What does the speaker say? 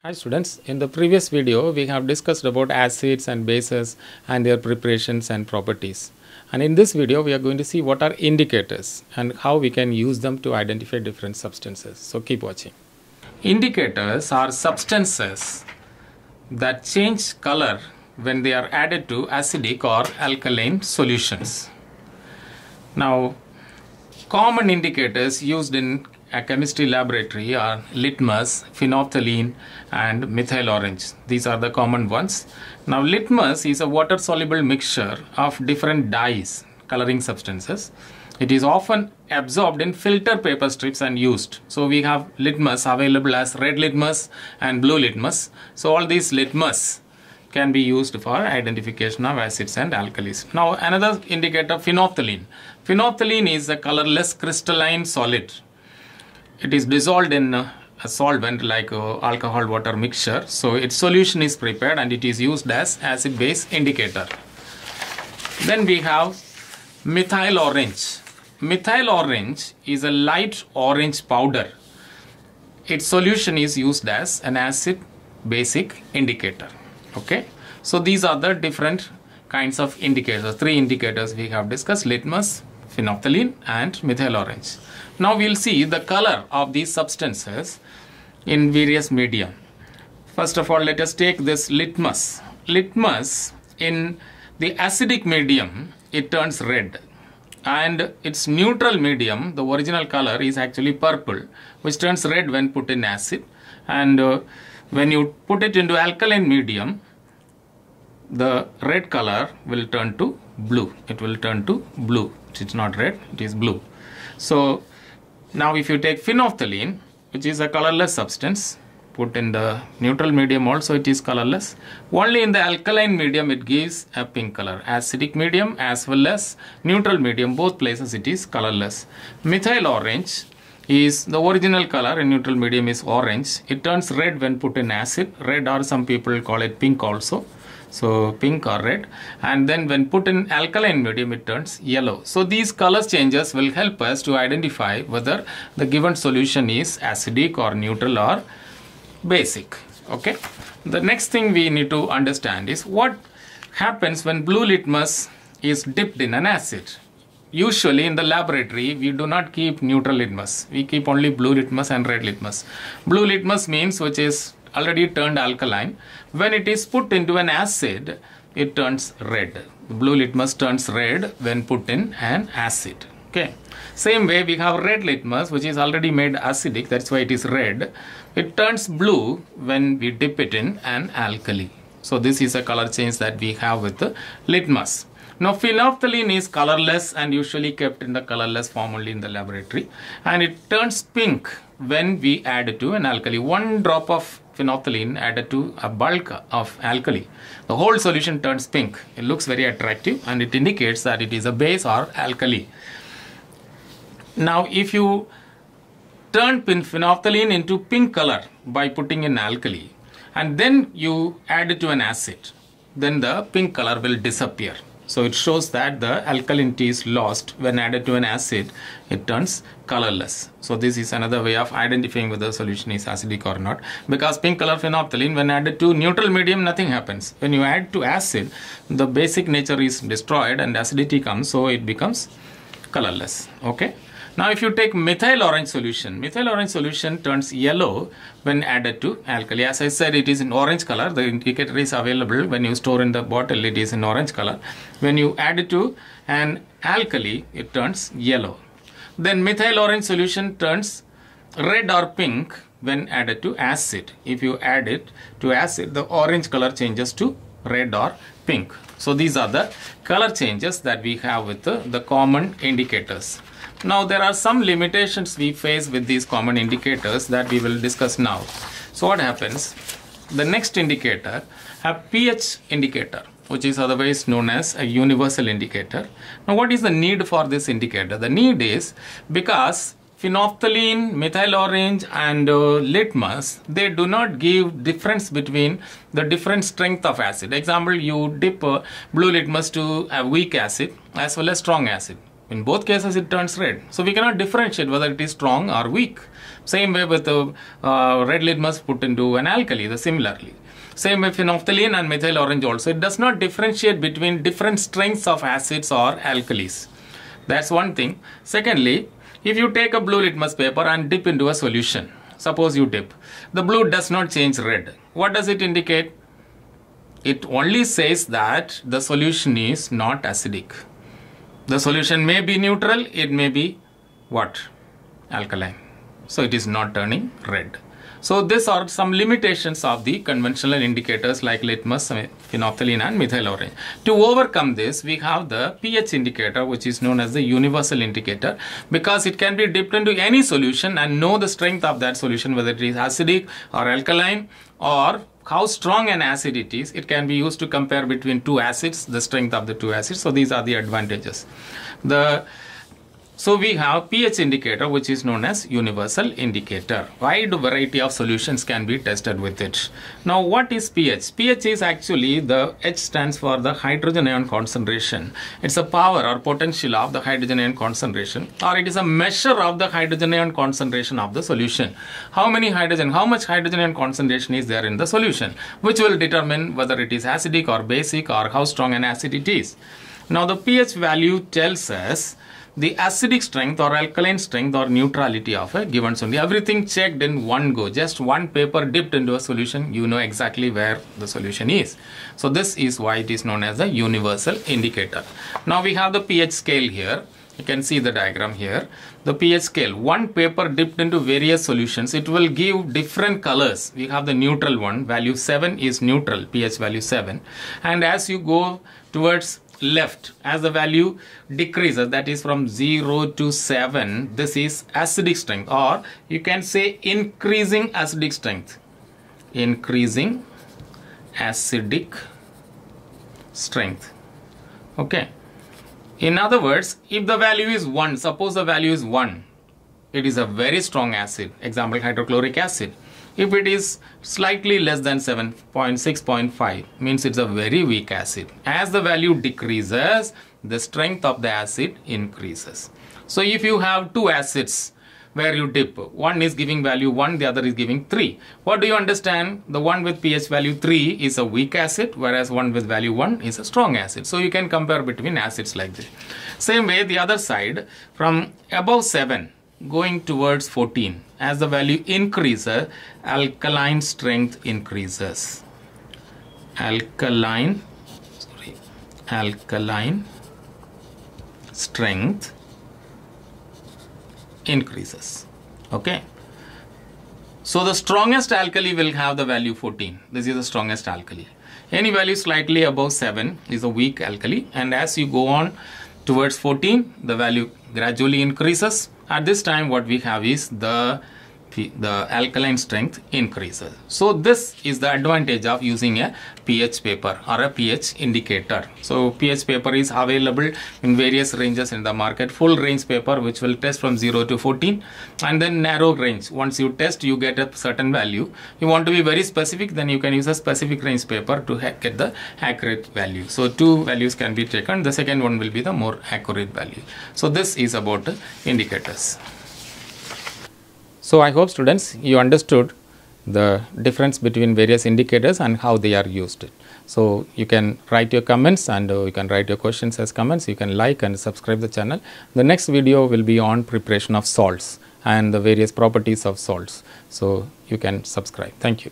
Hi students, in the previous video we have discussed about acids and bases and their preparations and properties. And in this video we are going to see what are indicators and how we can use them to identify different substances. So keep watching. Indicators are substances that change color when they are added to acidic or alkaline solutions. Now, common indicators used in a chemistry laboratory are litmus, phenolphthalein and methyl orange. These are the common ones. Now litmus is a water soluble mixture of different dyes, coloring substances. It is often absorbed in filter paper strips and used. So we have litmus available as red litmus and blue litmus. So all these litmus can be used for identification of acids and alkalis. Now another indicator, phenolphthalein. Phenolphthalein is a colorless crystalline solid. It is dissolved in a solvent like alcohol water mixture. So its solution is prepared and it is used as acid base indicator. Then we have methyl orange. Methyl orange is a light orange powder. Its solution is used as an acid basic indicator. Okay. So these are the different kinds of indicators. Three indicators we have discussed: litmus, phenolphthalein and methyl orange. Now we'll see the color of these substances in various media. First of all, let us take this litmus. Litmus, in the acidic medium, it turns red. And its neutral medium, the original color is actually purple, which turns red when put in acid. And when you put it into alkaline medium, the red color will turn to blue. It will turn to blue. It's not red, it is blue. So now if you take phenolphthalein, which is a colorless substance, put in the neutral medium also it is colorless. Only in the alkaline medium it gives a pink color. Acidic medium as well as neutral medium, both places it is colorless. Methyl orange is the original color in neutral medium is orange. It turns red when put in acid. Red, or some people call it pink also. So pink or red, and then when put in alkaline medium it turns yellow. So these color changes will help us to identify whether the given solution is acidic or neutral or basic. Okay. The next thing we need to understand is what happens when blue litmus is dipped in an acid. Usually in the laboratory we do not keep neutral litmus. We keep only blue litmus and red litmus. Blue litmus means which is already turned alkaline. When it is put into an acid, it turns red. The blue litmus turns red when put in an acid. Okay. Same way we have red litmus, which is already made acidic, that's why it is red. It turns blue when we dip it in an alkali. So this is a color change that we have with the litmus. Now phenolphthalein is colorless and usually kept in the colorless form only in the laboratory, and it turns pink when we add it to an alkali. One drop of phenolphthalein added to a bulk of alkali, the whole solution turns pink. It looks very attractive and it indicates that it is a base or alkali. Now if you turn phenolphthalein into pink color by putting in alkali and then you add it to an acid, then the pink color will disappear. So it shows that the alkalinity is lost. When added to an acid, it turns colorless. So this is another way of identifying whether the solution is acidic or not. Because pink color phenolphthalein, when added to neutral medium, nothing happens. When you add to acid, the basic nature is destroyed and acidity comes, so it becomes colorless. Okay. Now if you take methyl orange solution turns yellow when added to alkali. As I said, it is in orange color. The indicator is available when you store in the bottle, it is in orange color. When you add it to an alkali, it turns yellow. Then methyl orange solution turns red or pink when added to acid. If you add it to acid, the orange color changes to red or pink. So these are the color changes that we have with the common indicators. Now there are some limitations we face with these common indicators that we will discuss now. So what happens? The next indicator, a pH indicator, which is otherwise known as a universal indicator. Now what is the need for this indicator? The need is because phenolphthalein, methyl orange and litmus, they do not give difference between the different strength of acid. Example, you dip blue litmus to a weak acid as well as strong acid. In both cases it turns red. So we cannot differentiate whether it is strong or weak. Same way with the red litmus put into an alkali, similarly. Same way phenolphthalein and methyl orange also. It does not differentiate between different strengths of acids or alkalis. That's one thing. Secondly, if you take a blue litmus paper and dip into a solution, suppose you dip, the blue does not change red. What does it indicate? It only says that the solution is not acidic. The solution may be neutral, it may be what? Alkaline. So it is not turning red. So these are some limitations of the conventional indicators like litmus, phenolphthalein and methyl orange. To overcome this, we have the pH indicator, which is known as the universal indicator, because it can be dipped into any solution and know the strength of that solution, whether it is acidic or alkaline, or how strong an acid it is. It can be used to compare between two acids, the strength of the two acids. So these are the advantages. So we have pH indicator, which is known as universal indicator. Wide variety of solutions can be tested with it. Now what is pH? pH is actually, the H stands for the hydrogen ion concentration. It's a power or potential of the hydrogen ion concentration, or it is a measure of the hydrogen ion concentration of the solution. How much hydrogen ion concentration is there in the solution, which will determine whether it is acidic or basic or how strong an acid it is. Now the pH value tells us the acidic strength or alkaline strength or neutrality of a given solution. Everything checked in one go. Just one paper dipped into a solution, you know exactly where the solution is. So this is why it is known as the universal indicator. Now we have the pH scale here. You can see the diagram here. The pH scale, one paper dipped into various solutions, it will give different colors. We have the neutral one, value 7 is neutral, pH value 7. And as you go towards left, as the value decreases, that is from 0 to 7, this is acidic strength, or you can say increasing acidic strength. Increasing acidic strength. Okay. In other words, if the value is 1, suppose the value is 1, it is a very strong acid, example hydrochloric acid. If it is slightly less than 7.6.5, means it's a very weak acid. As the value decreases, the strength of the acid increases. So if you have two acids where you dip, one is giving value 1, the other is giving 3. What do you understand? The one with pH value 3 is a weak acid, whereas one with value 1 is a strong acid. So you can compare between acids like this. Same way, the other side, from above 7 going towards 14, as the value increases, alkaline strength increases. Alkaline strength increases. Okay. So the strongest alkali will have the value 14. This is the strongest alkali. Any value slightly above 7 is a weak alkali, and as you go on towards 14, the value gradually increases. At this time, what we have is the alkaline strength increases. So this is the advantage of using a pH paper or a pH indicator. So pH paper is available in various ranges in the market. Full range paper, which will test from 0 to 14, and then narrow range. Once you test, you get a certain value. You want to be very specific, then you can use a specific range paper to get the accurate value. So two values can be taken. The second one will be the more accurate value. So this is about indicators. So I hope, students, you understood the difference between various indicators and how they are used. So you can write your comments, and you can write your questions as comments. You can like and subscribe the channel. The next video will be on preparation of salts and the various properties of salts. So you can subscribe. Thank you.